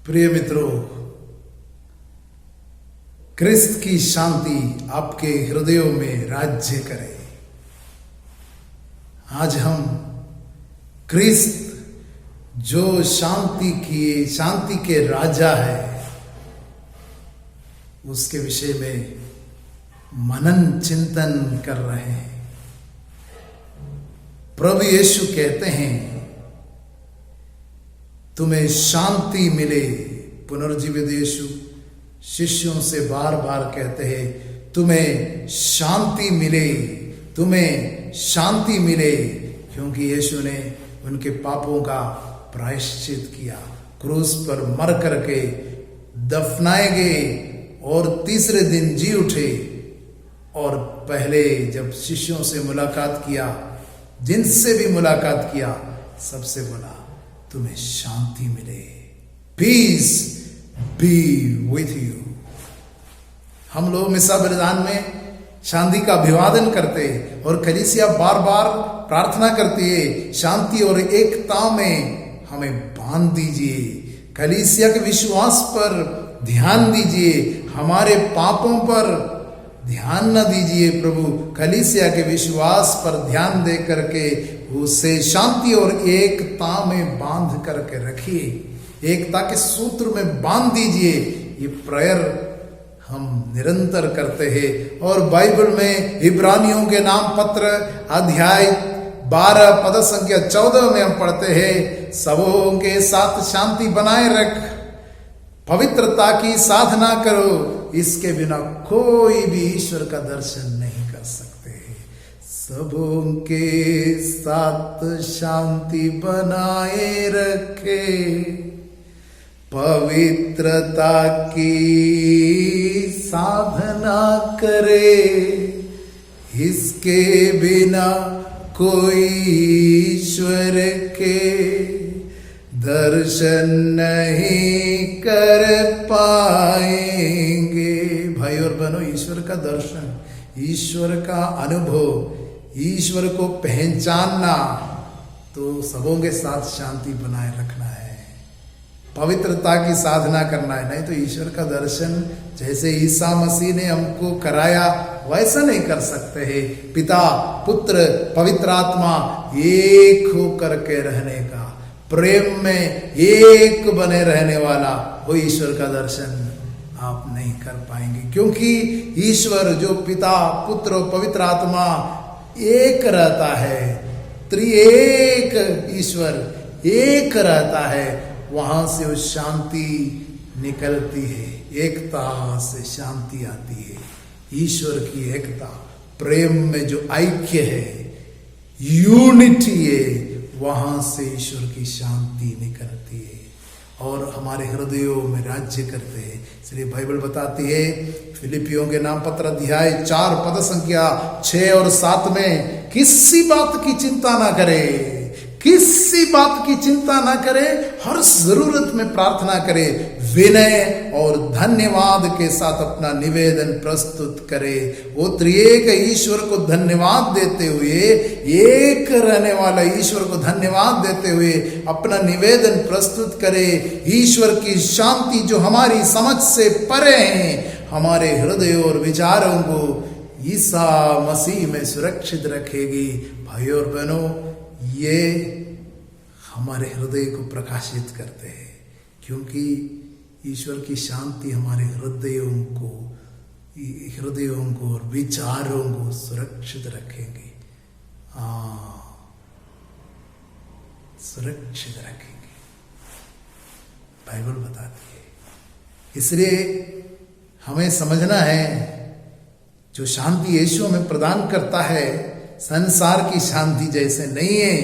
प्रिय मित्रों, क्रिस्त की शांति आपके हृदयों में राज्य करे। आज हम क्रिस्त जो शांति के राजा है उसके विषय में मनन चिंतन कर रहे हैं। प्रभु यीशु कहते हैं तुम्हें शांति मिले। पुनर्जीवित यीशु शिष्यों से बार बार कहते हैं तुम्हें शांति मिले, तुम्हें शांति मिले, क्योंकि यीशु ने उनके पापों का प्रायश्चित किया, क्रूस पर मर करके दफनाए गए और तीसरे दिन जी उठे। और पहले जब शिष्यों से मुलाकात किया, जिनसे भी मुलाकात किया, सबसे बोला तुम्हें शांति मिले, पीस बी विथ यू। हम लोग मिसा बलिदान में शांति का अभिवादन करते और कलीसिया बार बार प्रार्थना करती है शांति और एकता में हमें बांध दीजिए, कलीसिया के विश्वास पर ध्यान दीजिए, हमारे पापों पर ध्यान न दीजिए प्रभु, कलीसिया के विश्वास पर ध्यान दे करके उसे शांति और एकता में बांध करके रखिए, एकता के सूत्र में बांध दीजिए। ये प्रेयर हम निरंतर करते हैं। और बाइबल में इब्रानियों के नाम पत्र अध्याय 12 पद संख्या 14 में हम पढ़ते हैं सबों के साथ शांति बनाए रख, पवित्रता की साधना करो, इसके बिना कोई भी ईश्वर का दर्शन नहीं कर सकते। सबों के साथ शांति बनाए रखे, पवित्रता की साधना करे, इसके बिना कोई ईश्वर के दर्शन नहीं कर पाएंगे। भाई और बहनों, ईश्वर का दर्शन, ईश्वर का अनुभव, ईश्वर को पहचानना तो सबों के साथ शांति बनाए रखना है, पवित्रता की साधना करना है। नहीं तो ईश्वर का दर्शन जैसे ईसा मसीह ने हमको कराया वैसा नहीं कर सकते हैं। पिता पुत्र पवित्र आत्मा एक होकर के रहने का, प्रेम में एक बने रहने वाला वो ईश्वर का दर्शन आप नहीं कर पाएंगे, क्योंकि ईश्वर जो पिता पुत्र और पवित्र आत्मा एक रहता है, त्रिएक ईश्वर एक रहता है, वहां से वो शांति निकलती है, एकता से शांति आती है। ईश्वर की एकता, प्रेम में जो ऐक्य है, यूनिटी है, वहां से ईश्वर की शांति निकलती है और हमारे हृदयों में राज्य करते हैं। इसलिए बाइबल बताती है फिलिपियों के नाम पत्र अध्याय 4 पद संख्या 6 और 7 में किसी बात की चिंता ना करे, किसी बात की चिंता ना करे, हर जरूरत में प्रार्थना करे, विनय और धन्यवाद के साथ अपना निवेदन प्रस्तुत करे। वो त्रिएक ईश्वर को धन्यवाद देते हुए, एक रहने वाला ईश्वर को धन्यवाद देते हुए अपना निवेदन प्रस्तुत करे। ईश्वर की शांति जो हमारी समझ से परे है, हमारे हृदय और विचारों को ईसा मसीह में सुरक्षित रखेगी। भाइयों और बहनों, ये हमारे हृदय को प्रकाशित करते हैं, क्योंकि ईश्वर की शांति हमारे हृदयों को और विचारों को सुरक्षित रखेंगे। सुरक्षित रखेंगे, बाइबल बताती है। इसलिए हमें समझना है जो शांति यीशु हमें प्रदान करता है संसार की शांति जैसे नहीं है,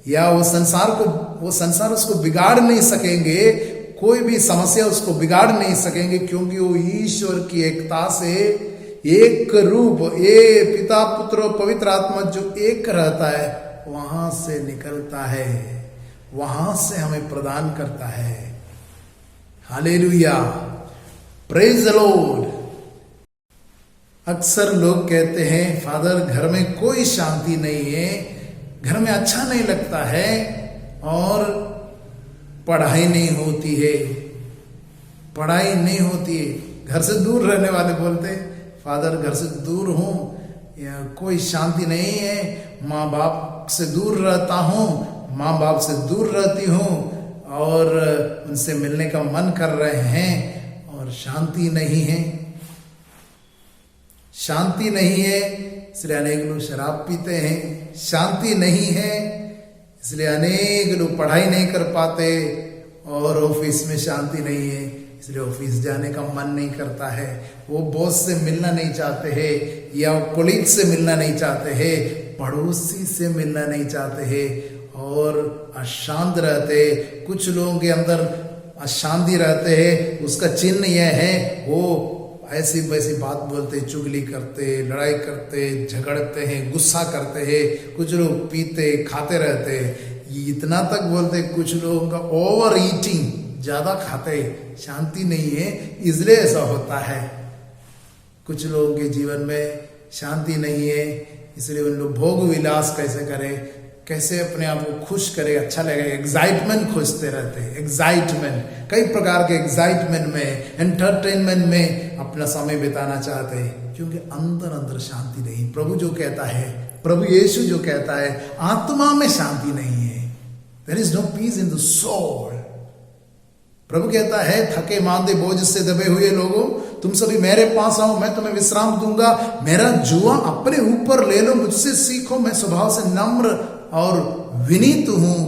या वो संसार उसको बिगाड़ नहीं सकेंगे, कोई भी समस्या उसको बिगाड़ नहीं सकेंगे, क्योंकि वो ईश्वर की एकता से एक रूप, ये पिता पुत्र और पवित्र आत्मा जो एक रहता है, वहां से निकलता है, वहां से हमें प्रदान करता है। Hallelujah, praise the Lord. अक्सर लोग कहते हैं फादर घर में कोई शांति नहीं है, घर में अच्छा नहीं लगता है और पढ़ाई नहीं होती है, पढ़ाई नहीं होती है, घर से दूर रहने वाले बोलते फादर घर से दूर हूँ, कोई शांति नहीं है, माँ बाप से दूर रहता हूँ, माँ बाप से दूर रहती हूँ और उनसे मिलने का मन कर रहे हैं और शांति नहीं है, शांति नहीं है, इसलिए अनेक लोग शराब पीते हैं। शांति नहीं है इसलिए अनेक लोग पढ़ाई नहीं कर पाते और ऑफिस में शांति नहीं है इसलिए ऑफिस जाने का मन नहीं करता है, वो बॉस से मिलना नहीं चाहते हैं या कोलीग से मिलना नहीं चाहते हैं, पड़ोसी से मिलना नहीं चाहते हैं और अशांत रहते। कुछ लोगों के अंदर अशांति रहते हैं, उसका चिन्ह यह है वो ऐसी वैसी बात बोलते, चुगली करते, लड़ाई करते, झगड़ते हैं, गुस्सा करते हैं। कुछ लोग पीते खाते रहते, इतना तक बोलते, कुछ लोगों का ओवर ईटिंग, ज्यादा खाते, शांति नहीं है इसलिए ऐसा होता है। कुछ लोगों के जीवन में शांति नहीं है इसलिए उन लोग भोग विलास कैसे करें, कैसे अपने आप को खुश करे, अच्छा लगे, एक्साइटमेंट खोजते रहते हैं। एक्साइटमेंट, कई प्रकार के एक्साइटमेंट में, एंटरटेनमेंट में अपना समय बिताना चाहते हैं क्योंकि अंदर अंदर शांति नहीं। प्रभु जो कहता है, प्रभु यीशु जो कहता है, आत्मा में शांति नहीं है, there is no peace in the soul. प्रभु कहता है थके मांदे बोझ से दबे हुए लोगों, तुम सभी मेरे पास आओ, मैं तुम्हें विश्राम दूंगा। मेरा जुआ अपने ऊपर ले लो, मुझसे सीखो, मैं स्वभाव से नम्र और विनीत हूं,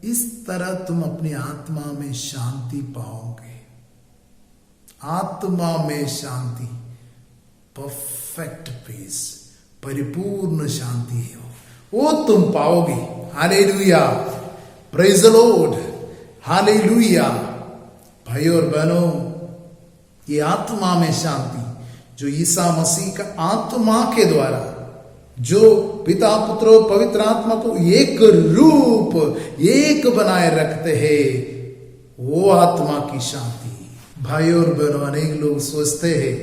इस तरह तुम अपनी आत्मा में शांति पाओगे। आत्मा में शांति, परफेक्ट पीस, परिपूर्ण शांति हो, वो तुम पाओगे। Hallelujah, praise the Lord, hallelujah. भाइयों और बहनों, ये आत्मा में शांति जो ईसा मसीह का आत्मा के द्वारा, जो पिता पुत्र और पवित्र आत्मा को एक रूप, एक बनाए रखते हैं, वो आत्मा की शांति। भाइयों और बहनों, अनेक लोग सोचते हैं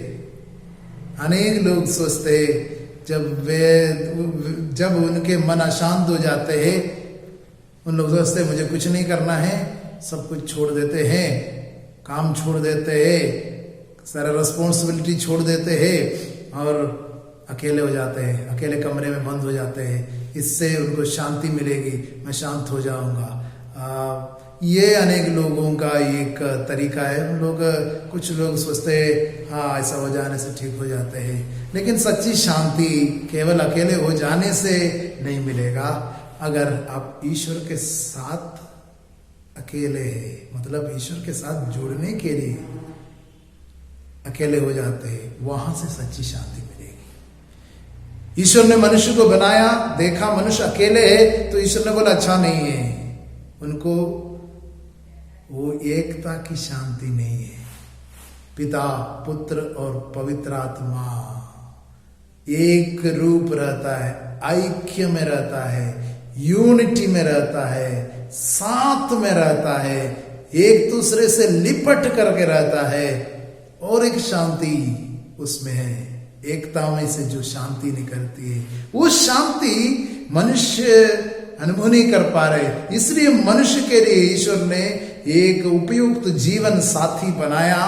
जब उनके मन अशांत हो जाते हैं, उन लोग सोचते हैं मुझे कुछ नहीं करना है, सब कुछ छोड़ देते हैं, काम छोड़ देते हैं, सारा रिस्पॉन्सिबिलिटी छोड़ देते हैं और अकेले हो जाते हैं, अकेले कमरे में बंद हो जाते हैं। इससे उनको शांति मिलेगी, मैं शांत हो जाऊंगा। ये अनेक लोगों का एक तरीका है। कुछ लोग सोचते हैं हाँ ऐसा हो जाने से ठीक हो जाते हैं, लेकिन सच्ची शांति केवल अकेले हो जाने से नहीं मिलेगा। अगर आप ईश्वर के साथ अकेले हैं, मतलब ईश्वर के साथ जुड़ने के लिए अकेले हो जाते हैं, वहां से सच्ची शांति मिलेगी। ईश्वर ने मनुष्य को बनाया, देखा मनुष्य अकेले है, तो ईश्वर ने बोला अच्छा नहीं है, उनको वो एकता की शांति नहीं है। पिता पुत्र और पवित्र आत्मा एक रूप रहता है, ऐक्य में रहता है, यूनिटी में रहता है, साथ में रहता है, एक दूसरे से लिपट करके रहता है, और एक शांति उसमें है। एकता में से जो शांति निकलती है, वो शांति मनुष्य अनुभव नहीं कर पा रहे। इसलिए मनुष्य के लिए ईश्वर ने एक उपयुक्त जीवन साथी बनाया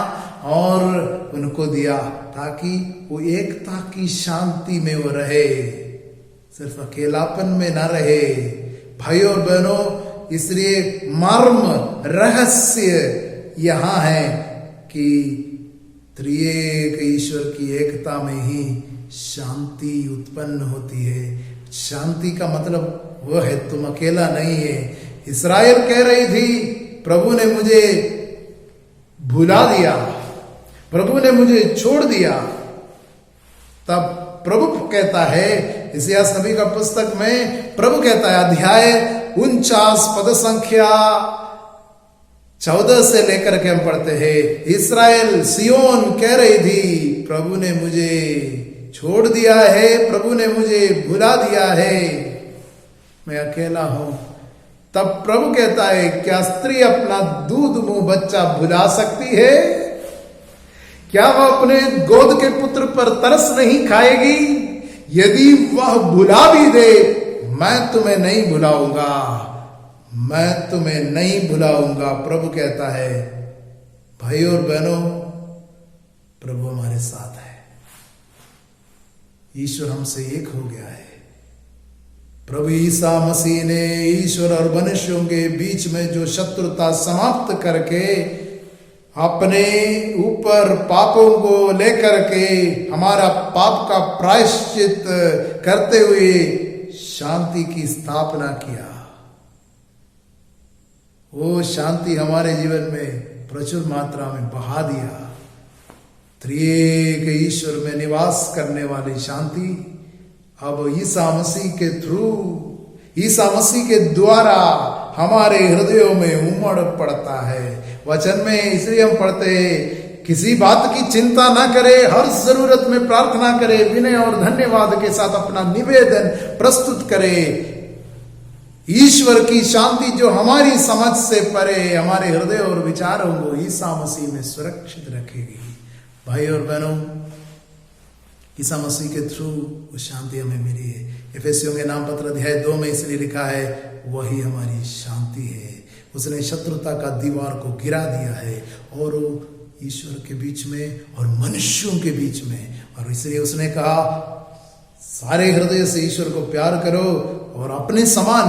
और उनको दिया, ताकि वो एकता की शांति में वो रहे, सिर्फ अकेलापन में ना रहे। भाइयों और बहनों, इसलिए मर्म रहस्य यहाँ है कि त्रिएक ईश्वर की एकता में ही शांति उत्पन्न होती है। शांति का मतलब वो है तुम अकेला नहीं है। इस्राएल कह रही थी प्रभु ने मुझे भुला दिया, प्रभु ने मुझे छोड़ दिया। तब प्रभु कहता है, इतिहास नबी का पुस्तक में प्रभु कहता है, अध्याय 49 पद संख्या 14 से लेकर के हम पढ़ते हैं, इस्राएल सियोन कह रही थी प्रभु ने मुझे छोड़ दिया है, प्रभु ने मुझे भुला दिया है, मैं अकेला हूं। तब प्रभु कहता है, क्या स्त्री अपना दूध मुंह बच्चा भुला सकती है? क्या वह अपने गोद के पुत्र पर तरस नहीं खाएगी? यदि वह भुला भी दे, मैं तुम्हें नहीं भुलाऊंगा, मैं तुम्हें नहीं भुलाऊंगा। प्रभु कहता है, भाई और बहनों, प्रभु हमारे साथ है, ईश्वर हमसे एक हो गया है। प्रभु ईसा मसीह ने ईश्वर और मनुष्यों के बीच में जो शत्रुता समाप्त करके अपने ऊपर पापों को लेकर के हमारा पाप का प्रायश्चित करते हुए शांति की स्थापना किया, वो शांति हमारे जीवन में प्रचुर मात्रा में बहा दिया। त्रिएक ईश्वर में निवास करने वाली शांति अब ईसा मसीह के थ्रू, ईसा मसीह के द्वारा हमारे हृदयों में उमड़ पड़ता है। वचन में इसलिए हम पढ़ते हैं, किसी बात की चिंता ना करे, हर जरूरत में प्रार्थना करे, विनय और धन्यवाद के साथ अपना निवेदन प्रस्तुत करे। ईश्वर की शांति जो हमारी समझ से परे हमारे हृदय और विचारों को ईसा मसीह में सुरक्षित रखेगी। भाई और बहनों, ईसा मसीह के थ्रू वो शांति हमें मिली है। एफेसियों के नाम पत्र अध्याय 2 में इसलिए लिखा है, वही हमारी शांति है। उसने शत्रुता का दीवार को गिरा दिया है और ईश्वर के बीच में और मनुष्यों के बीच में, और इसलिए उसने कहा सारे हृदय से ईश्वर को प्यार करो और अपने समान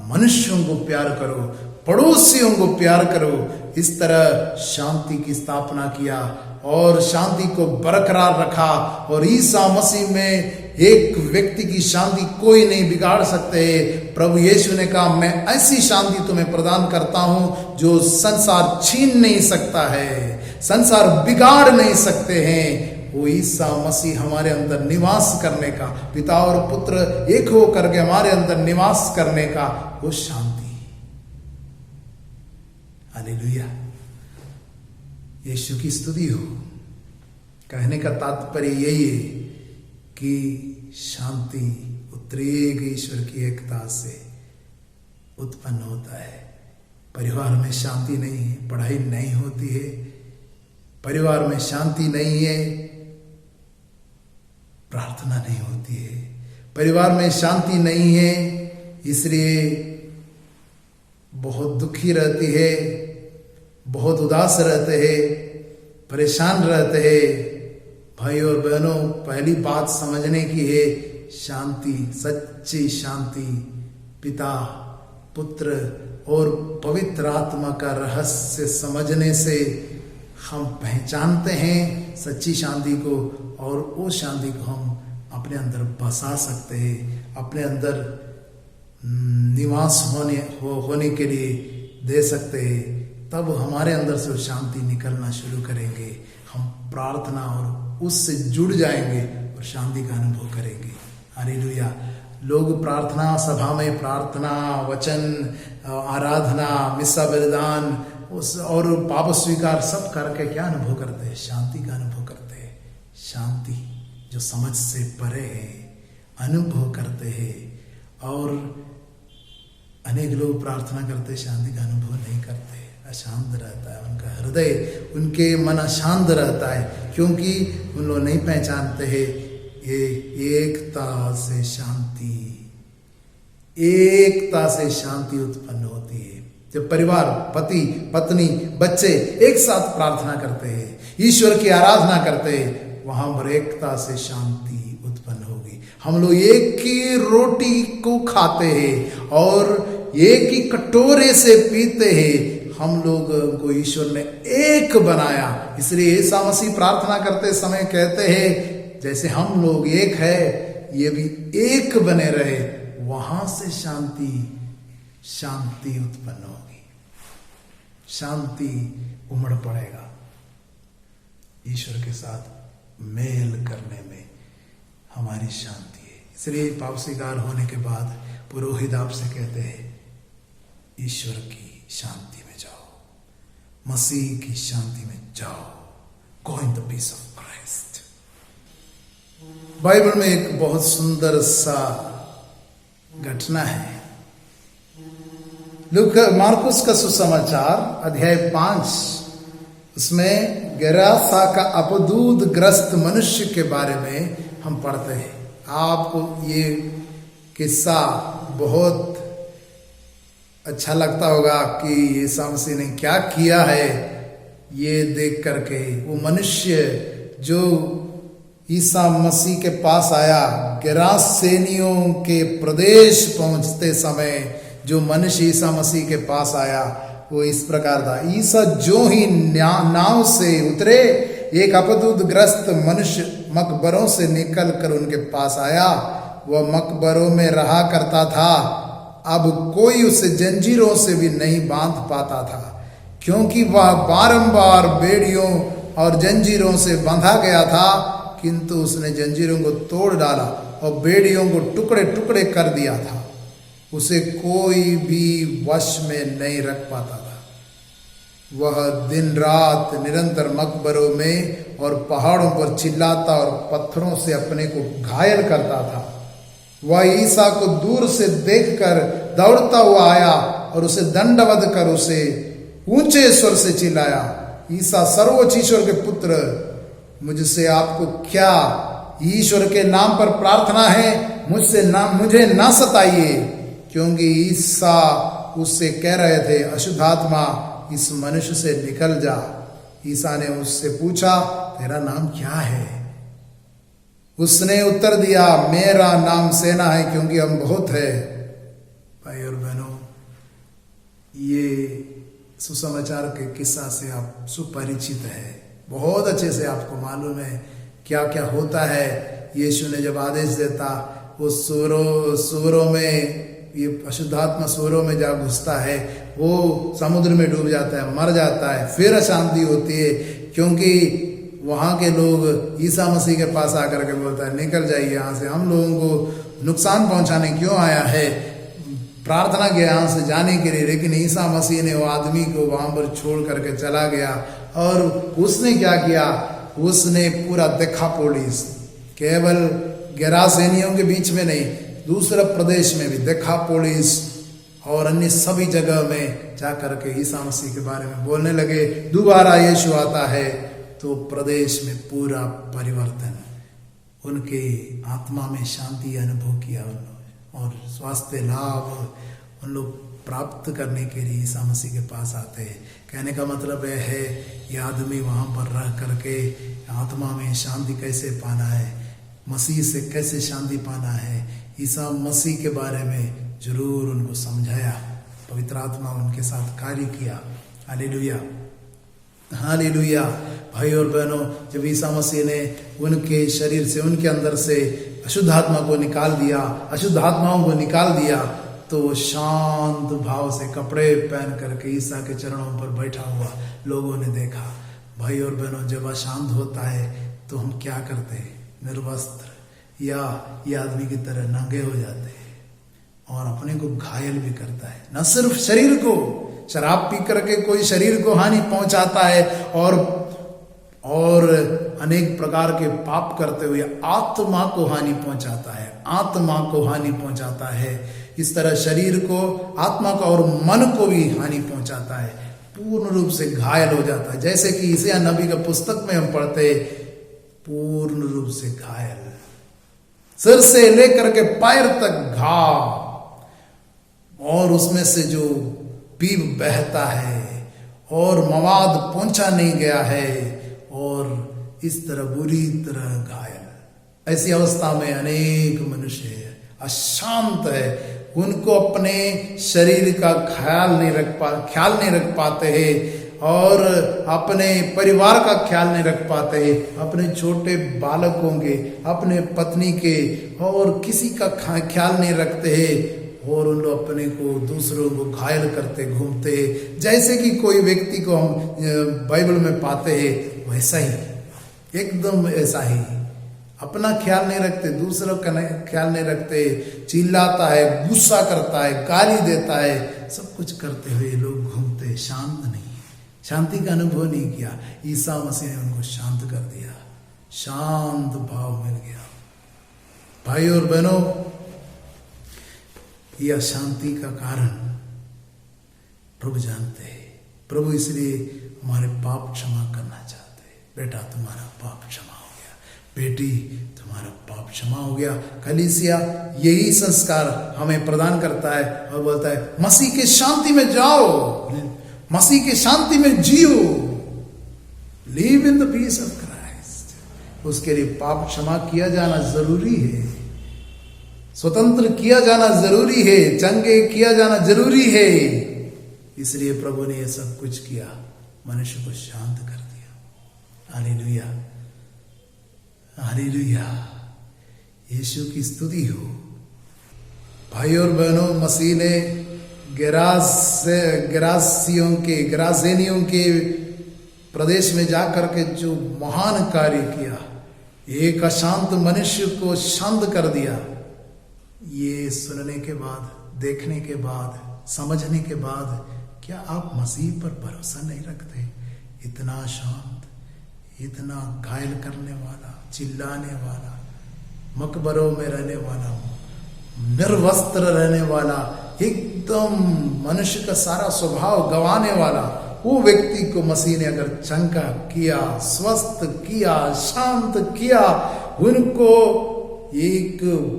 मनुष्यों को प्यार करो, पड़ोसियों को प्यार करो। इस तरह शांति की स्थापना किया और शांति को बरकरार रखा। और ईसा मसीह में एक व्यक्ति की शांति कोई नहीं बिगाड़ सकते। प्रभु यीशु ने कहा, मैं ऐसी शांति तुम्हें प्रदान करता हूं जो संसार छीन नहीं सकता है, संसार बिगाड़ नहीं सकते हैं। वो ईसा मसीह हमारे अंदर निवास करने का, पिता और पुत्र एक हो करके हमारे अंदर निवास करने का वो शांति। हालेलुया, यीशु की स्तुति हो। कहने का तात्पर्य यही है कि शांति त्रिएक ईश्वर की एकता से उत्पन्न होता है। परिवार में शांति नहीं है, पढ़ाई नहीं होती है, परिवार में शांति नहीं है, प्रार्थना नहीं होती है। परिवार में शांति नहीं है, इसलिए बहुत दुखी रहती है, बहुत उदास रहते हैं, परेशान रहते हैं। भाई और बहनों, पहली बात समझने की है, शांति, सच्ची शांति पिता, पुत्र और पवित्र आत्मा का रहस्य समझने से हम पहचानते हैं सच्ची शांति को, और वो शांति को हम अपने अंदर बसा सकते हैं, अपने अंदर निवास होने के लिए दे सकते हैं। तब हमारे अंदर से शांति निकलना शुरू करेंगे। हम प्रार्थना और उससे जुड़ जाएंगे और शांति का अनुभव करेंगे। हालेलुया। लोग प्रार्थना सभा में प्रार्थना, वचन, आराधना, मिस्सा बलिदान और पाप स्वीकार सब करके क्या अनुभव करते हैं? शांति का अनुभव करते हैं। शांति जो समझ से परे है, अनुभव करते हैं। और अनेक लोग प्रार्थना करते, शांति का अनुभव नहीं करते, अशांत रहता है उनका हृदय, उनके मन अशांत रहता है, क्योंकि उन लोग नहीं पहचानते हैं ये एकता से शांति, एकता से शांति उत्पन्न होती है। जब परिवार, पति पत्नी, बच्चे एक साथ प्रार्थना करते हैं, ईश्वर की आराधना करते हैं, वहां पर एकता से शांति उत्पन्न होगी। हम लोग एक ही रोटी को खाते हैं और एक ही कटोरे से पीते हैं। हम लोग को ईश्वर ने एक बनाया, इसलिए ईसा मसीह प्रार्थना करते समय कहते हैं, जैसे हम लोग एक है, ये भी एक बने रहे। वहां से शांति उत्पन्न होगी, शांति उमड़ पड़ेगा। ईश्वर के साथ मेल करने में हमारी शांति है। इसलिए पाप स्वीकार होने के बाद पुरोहित आपसे कहते हैं, ईश्वर की शांति में जाओ, मसीह की शांति में जाओ, go in the peace of Christ. Bible में एक बहुत सुंदर सा घटना है। मार्कुस का सुसमाचार अध्याय 5, उसमें गेरासा का अपदूत ग्रस्त मनुष्य के बारे में हम पढ़ते हैं। आपको ये किस्सा बहुत अच्छा लगता होगा कि यीशु मसीह ने क्या किया है। ये देख करके वो मनुष्य जो ईसा मसीह के पास आया, गेरासेनियों के प्रदेश पहुंचते समय जो मनुष्य ईसा मसीह के पास आया वो इस प्रकार था। ईसा जो ही नाव से उतरे, एक अपदूतग्रस्त मनुष्य मकबरों से निकल कर उनके पास आया। वह मकबरों में रहा करता था। अब कोई उसे जंजीरों से भी नहीं बांध पाता था, क्योंकि वह बारंबार बेड़ियों और जंजीरों से बांधा गया था। किंतु उसने जंजीरों को तोड़ डाला और बेड़ियों को टुकड़े टुकड़े कर दिया था। उसे कोई भी वश में नहीं रख पाता था। वह दिन रात निरंतर मकबरों में और पहाड़ों पर चिल्लाता और पत्थरों से अपने को घायल करता था। वह ईसा को दूर से देखकर दौड़ता हुआ आया और उसे दंडवत कर उसे ऊंचे स्वर से चिल्लाया, ईसा सर्वोच्च ईश्वर के पुत्र, मुझसे आपको क्या? ईश्वर के नाम पर प्रार्थना है, मुझे ना सताइए। क्योंकि ईसा उससे कह रहे थे, अशुद्ध आत्मा इस मनुष्य से निकल जा। ईसा ने उससे पूछा, तेरा नाम क्या है? उसने उत्तर दिया, मेरा नाम सेना है, क्योंकि हम बहुत है। भाई और बहनों, ये सुसमाचार के किस्सा से आप सुपरिचित है, बहुत अच्छे से आपको मालूम है क्या क्या होता है। यीशु ने जब आदेश देता, वो सूरों में, ये अशुद्धात्मा सूरों में जा घुसता है, वो समुद्र में डूब जाता है, मर जाता है, फिर अशांति होती है, क्योंकि वहाँ के लोग ईसा मसीह के पास आकर के बोलता है, निकल जाइए यहाँ से, हम लोगों को नुकसान पहुँचाने क्यों आया है? प्रार्थना किया यहाँ से जाने के लिए, लेकिन ईसा मसीह ने वो आदमी को वहाँ पर छोड़ करके चला गया। और उसने क्या किया? उसने पूरा देकापोलिस, केवल गेरासेनियों के बीच में नहीं, दूसरे प्रदेश में भी देकापोलिस और अन्य सभी जगह में जाकर के ईसा मसीह के बारे में बोलने लगे। दोबारा यीशु आता है तो प्रदेश में पूरा परिवर्तन, उनके आत्मा में शांति अनुभव किया उन्होंने, और स्वास्थ्य लाभ उन लोग प्राप्त करने के लिए ईसा मसीह के पास आते हैं। कहने का मतलब यह है, ये आदमी वहाँ पर रह करके आत्मा में शांति कैसे पाना है, मसीह से कैसे शांति पाना है, ईसा मसीह के बारे में जरूर उनको समझाया। पवित्र आत्मा उनके साथ कार्य किया। Hallelujah, hallelujah. भाई और बहनों, जब ईसा मसीह ने उनके शरीर से, उनके अंदर से अशुद्ध आत्मा को निकाल दिया, अशुद्ध आत्माओं को निकाल दिया, तो वो शांत भाव से कपड़े पहन करके ईसा के चरणों पर बैठा हुआ लोगों ने देखा। भाई और बहनों, जब अशांत होता है तो हम क्या करते हैं? निर्वस्त्र या ये आदमी की तरह नंगे हो जाते हैं, और अपने को घायल भी करता है। न सिर्फ शरीर को, शराब पी करके कोई शरीर को हानि पहुंचाता है, और अनेक प्रकार के पाप करते हुए आत्मा को हानि पहुंचाता है, आत्मा को हानि पहुंचाता है। इस तरह शरीर को, आत्मा को और मन को भी हानि पहुंचाता है, पूर्ण रूप से घायल हो जाता है। जैसे कि ईसाया नबी का पुस्तक में हम पढ़ते, पूर्ण रूप से घायल, सिर से लेकर के पैर तक घाव, और उसमें से जो पीप बहता है और मवाद पहुंचा नहीं गया है, और इस तरह बुरी तरह घायल। ऐसी अवस्था में अनेक मनुष्य अशांत है, उनको अपने शरीर का ख्याल नहीं रख पाते हैं, और अपने परिवार का ख्याल नहीं रख पाते हैं, अपने छोटे बालकों के, अपने पत्नी के, और किसी का ख्याल नहीं रखते हैं, और उन लोग अपने को, दूसरों को घायल करते घूमते हैं। जैसे कि कोई व्यक्ति को हम बाइबल में पाते हैं, वैसा ही, एकदम ऐसा ही, अपना ख्याल नहीं रखते, दूसरों का ख्याल नहीं रखते, चिल्लाता है, गुस्सा करता है, गाली देता है, सब कुछ करते हुए लोग घूमते, शांत नहीं, शांति का अनुभव नहीं किया। ईसा मसीह ने उनको शांत कर दिया, शांत भाव मिल गया। भाई और बहनों, ये अशांति का कारण प्रभु जानते हैं। प्रभु इसलिए हमारे पाप क्षमा करना चाहते हैं। बेटा, तुम्हारा पाप क्षमा हो गया, बेटी तुम्हारा पाप क्षमा हो गया। कलीसिया यही संस्कार हमें प्रदान करता है और बोलता है, मसीह के शांति में जाओ, मसीह के शांति में जियो, live in the peace of Christ. उसके लिए पाप क्षमा किया जाना जरूरी है, स्वतंत्र किया जाना जरूरी है, चंगे किया जाना जरूरी है। इसलिए प्रभु ने यह सब कुछ किया, मनुष्य को शांत कर दिया। हालेलुया, हालेलुया, यीशु की स्तुति हो। भाई और बहनों, मसीह ने गेरासेनियों के प्रदेश में जाकर के जो महान कार्य किया, एक अशांत मनुष्य को शांत कर दिया, ये सुनने के बाद, देखने के बाद, समझने के बाद क्या आप मसीह पर भरोसा नहीं रखते? इतना शांत, इतना घायल करने वाला, चिल्लाने वाला, मकबरों में रहने वाला, निर्वस्त्र रहने वाला, एकदम मनुष्य का सारा स्वभाव गंवाने वाला वो व्यक्ति को मसीह ने अगर चंगा किया, स्वस्थ किया, शांत किया, उनको एक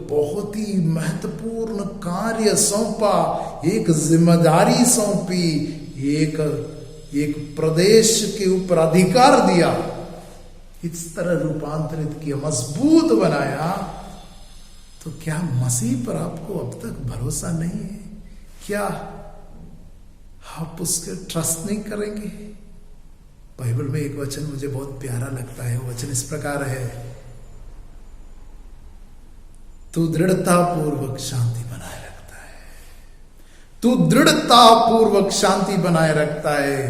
बहुत ही महत्वपूर्ण कार्य सौंपा, एक जिम्मेदारी सौंपी, एक प्रदेश के ऊपर अधिकार दिया, इस तरह रूपांतरित किया, मजबूत बनाया, तो क्या मसीह पर आपको अब तक भरोसा नहीं है? क्या आप उसके ट्रस्ट नहीं करेंगे? बाइबल में एक वचन मुझे बहुत प्यारा लगता है। वो वचन इस प्रकार है, तू दृढ़ता पूर्वक शांति बनाए रखता है, तू दृढ़ता पूर्वक शांति बनाए रखता है,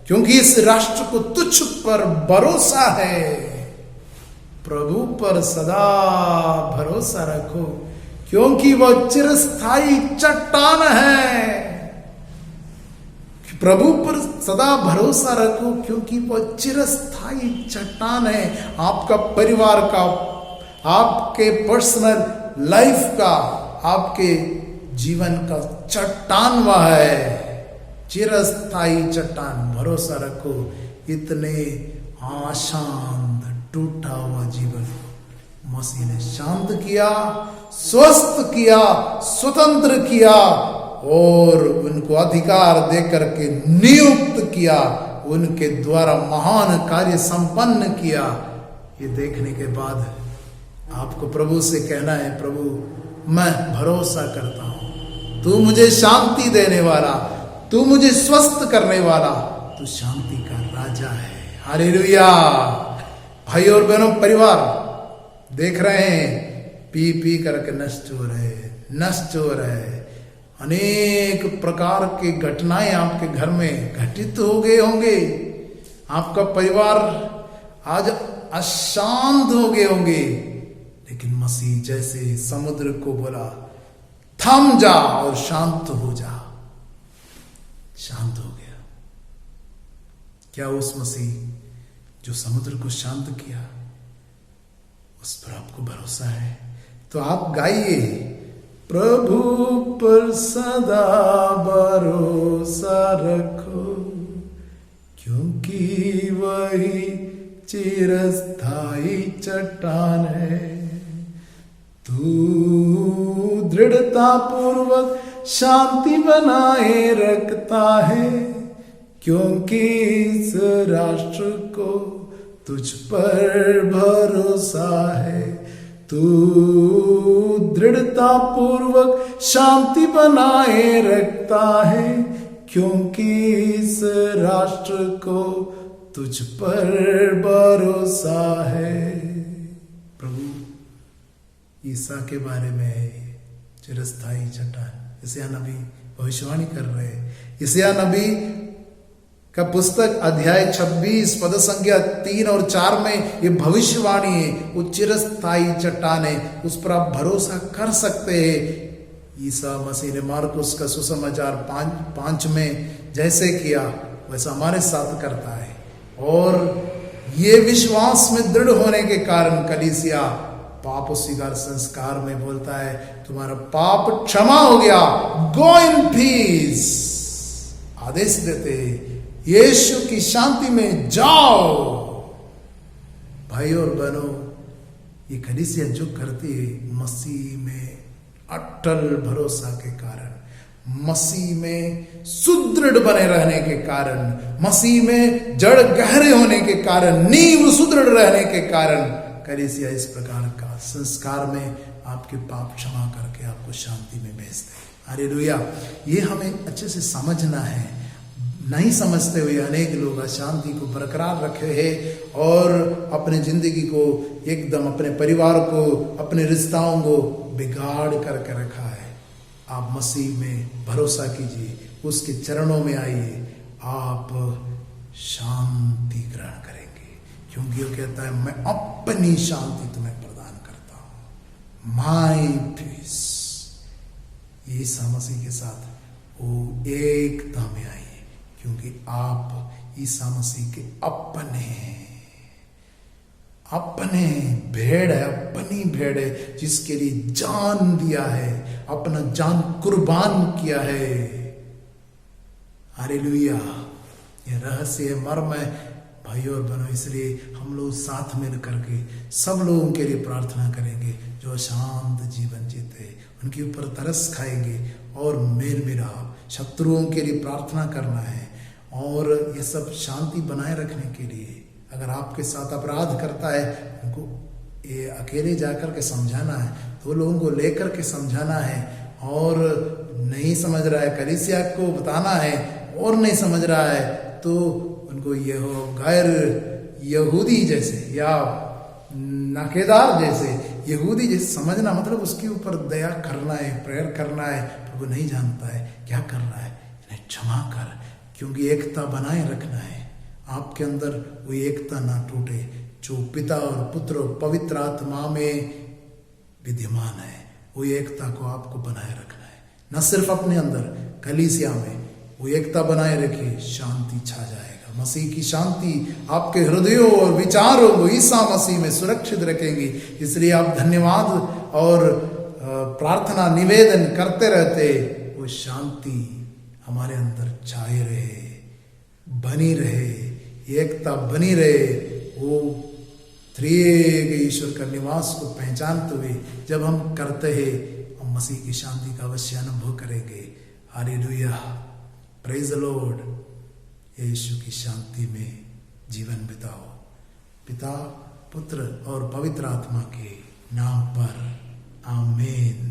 क्योंकि इस राष्ट्र को तुझ पर भरोसा है। प्रभु पर सदा भरोसा रखो, क्योंकि वह चिरस्थायी चट्टान है। प्रभु पर सदा भरोसा रखो, क्योंकि वह चिरस्थायी चट्टान है। आपका परिवार का, आपके पर्सनल लाइफ का, आपके जीवन का चट्टान वह है, चिरस्थायी चट्टान। भरोसा रखो। इतने अशांत टूटा हुआ जीवन को मसीह ने शांत किया, स्वस्थ किया, स्वतंत्र किया और उनको अधिकार देकर के नियुक्त किया, उनके द्वारा महान कार्य संपन्न किया। ये देखने के बाद आपको प्रभु से कहना है, प्रभु मैं भरोसा करता हूं, तू मुझे शांति देने वाला, तू मुझे स्वस्थ करने वाला, तू शांति का राजा है। हालेलुया। भाई और बहनों, परिवार देख रहे हैं पी पी करके नष्ट हो रहे, नष्ट हो रहे। अनेक प्रकार की घटनाएं आपके घर में घटित हो गए होंगे। आपका परिवार आज अशांत हो गए होंगे, लेकिन मसीह जैसे समुद्र को बोला, थम जा और शांत हो जा, शांत हो गया। क्या उस मसीह जो समुद्र को शांत किया, उस पर आपको भरोसा है? तो आप गाइए, प्रभु पर सदा भरोसा रखो, क्योंकि वही चिरस्थायी चट्टान है। तू दृढ़ता पूर्वक शांति बनाए रखता है, क्योंकि इस राष्ट्र को तुझ पर भरोसा है। तू दृढ़ता पूर्वक शांति बनाए रखता है, क्योंकि इस राष्ट्र को तुझ पर भरोसा है। प्रभु ईसा के बारे में चिरस्थायी चट्टान, यशायाह नबी भविष्यवाणी कर रहे हैं। यशायाह नबी का पुस्तक अध्याय 26 पद संख्या 3 और 4 में ये भविष्यवाणी है। वो चिरस्थायी चट्टान है, उस पर आप भरोसा कर सकते हैं। ईसा मसीह ने मार्कुस का सुसमाचार 5 में जैसे किया, वैसा हमारे साथ करता है। और ये विश्वास में दृढ़ होने के कारण कलीसिया पाप स्वीकार संस्कार में बोलता है, तुम्हारा पाप क्षमा हो गया, गो इन पीस। आदेश देते, यीशु की शांति में जाओ। भाई और बहनों, ये कलीसिया जो करती है, मसीह में अटल भरोसा के कारण, मसीह में सुदृढ़ बने रहने के कारण, मसीह में जड़ गहरे होने के कारण, नींव सुदृढ़ रहने के कारण कलीसिया इस प्रकार का संस्कार में आपके पाप क्षमा करके आपको शांति में भेजते हैं। हालेलुया। ये हमें अच्छे से समझना है। नहीं समझते हुए अनेक लोग अशांति को बरकरार रखे हैं और अपने जिंदगी को एकदम, अपने परिवार को, अपने रिश्ताओं को बिगाड़ करके रखा है। आप मसीह में भरोसा कीजिए, उसके चरणों में आइए, आप शांति ग्रहण करेंगे, क्योंकि वो कहता है मैं अपनी शांति तुम्हें प्रदान करता हूं, माई पीस। ईसा मसीह के साथ वो एकता में आइए, क्योंकि आप ईसा मसीह के अपने हैं। अपने भेड़ है, अपनी भेड़ है, जिसके लिए जान दिया है, अपना जान कुर्बान किया है। हालेलुया। ये रहस्य मर्म है भाई और बहनों। इसलिए हम लोग साथ मिल करके सब लोगों के लिए प्रार्थना करेंगे जो शांत जीवन जीते, उनके ऊपर तरस खाएंगे और मेल मिलाप, शत्रुओं के लिए प्रार्थना करना है। और ये सब शांति बनाए रखने के लिए अगर आपके साथ अपराध करता है, उनको ये अकेले जाकर के समझाना है, तो लोगों को लेकर के समझाना है। और नहीं समझ रहा है, कलीसिया को बताना है, और नहीं समझ रहा है तो उनको ये हो गैर यहूदी जैसे या नाकेदार जैसे, यहूदी जैसे समझना, मतलब उसके ऊपर दया करना है, प्रेयर करना है। प्रभु नहीं जानता है क्या कर रहा है, इन्हें क्षमा कर, क्योंकि एकता बनाए रखना है। आपके अंदर वो एकता ना टूटे जो पिता और पुत्र और पवित्र आत्मा में विद्यमान है। वो एकता को आपको बनाए रखना है, न सिर्फ अपने अंदर, कलीसिया में वो एकता बनाए रखिए, शांति छा जाएगा। मसीह की शांति आपके हृदयों और विचारों को ईसा मसीह में सुरक्षित रखेंगी। इसलिए आप धन्यवाद और प्रार्थना निवेदन करते रहते, वो शांति हमारे अंदर छाए रहे, बनी रहे, एकता बनी रहे। वो त्रिएक ईश्वर का निवास को पहचानते हुए जब हम करते हैं, हम मसीह की शांति का अवश्य अनुभव करेंगे। Hallelujah, praise the Lord. यीशु की शांति में जीवन बिताओ। पिता, पुत्र और पवित्र आत्मा के नाम पर आमीन।